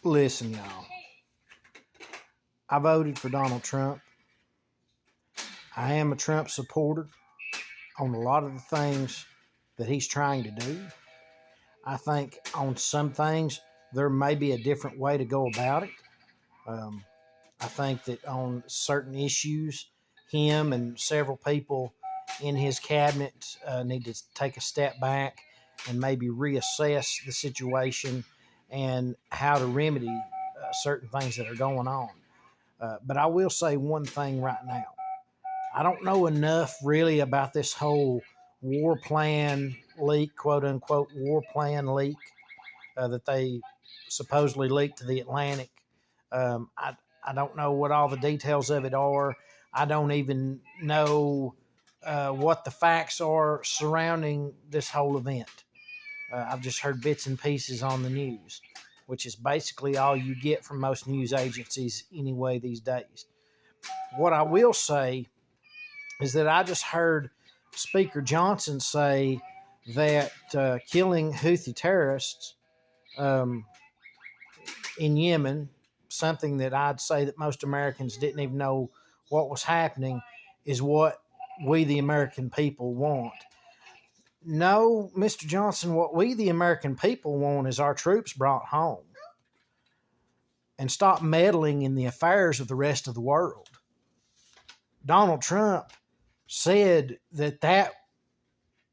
Listen, y'all. I voted for Donald Trump. I am a Trump supporter on a lot of the things that he's trying to do. I think on some things there may be a different way to go about it. I think that on certain issues, him and several people in his cabinet need to take a step back and maybe reassess the situation and how to remedy certain things that are going on. But I will say one thing right now. I don't know enough really about this whole war plan leak, quote unquote, war plan leak that they supposedly leaked to the Atlantic. I don't know what all the details of it are. I don't even know what the facts are surrounding this whole event. I've just heard bits and pieces on the news, which is basically all you get from most news agencies anyway these days. What I will say is that I just heard Speaker Johnson say that killing Houthi terrorists in Yemen, something that I'd say that most Americans didn't even know what was happening, is what we the American people want. No, Mr. Johnson, what we the American people want is our troops brought home and stop meddling in the affairs of the rest of the world. Donald Trump said that that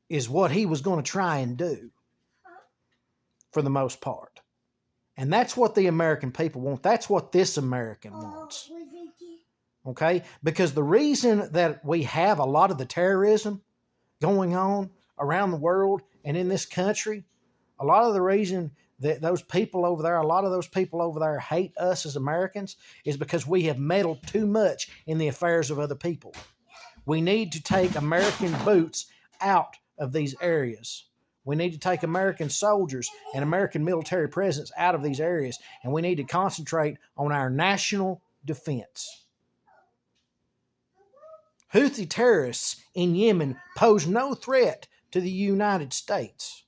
is what he was going to try and do for the most part. And that's what the American people want. That's what this American wants. Okay? Because the reason that we have a lot of the terrorism going on around the world and in this country, a lot of the reason that a lot of those people over there hate us as Americans is because we have meddled too much in the affairs of other people. We need to take American boots out of these areas. We need to take American soldiers and American military presence out of these areas, and we need to concentrate on our national defense. Houthi terrorists in Yemen pose no threat to the United States.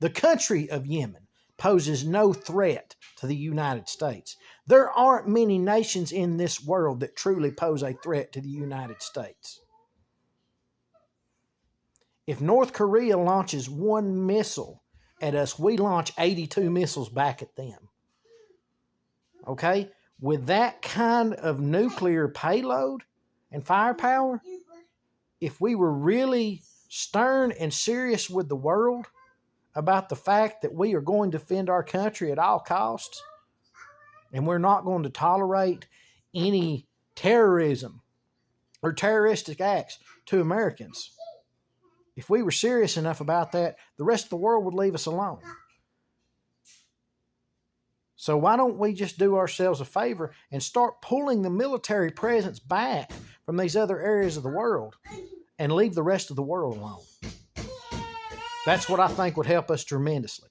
The country of Yemen poses no threat to the United States. There aren't many nations in this world that truly pose a threat to the United States. If North Korea launches one missile at us, we launch 82 missiles back at them. Okay? With that kind of nuclear payload and firepower, if we were really stern and serious with the world about the fact that we are going to defend our country at all costs, and we're not going to tolerate any terrorism or terroristic acts to Americans, if we were serious enough about that, the rest of the world would leave us alone. So why don't we just do ourselves a favor and start pulling the military presence back from these other areas of the world and leave the rest of the world alone? That's what I think would help us tremendously.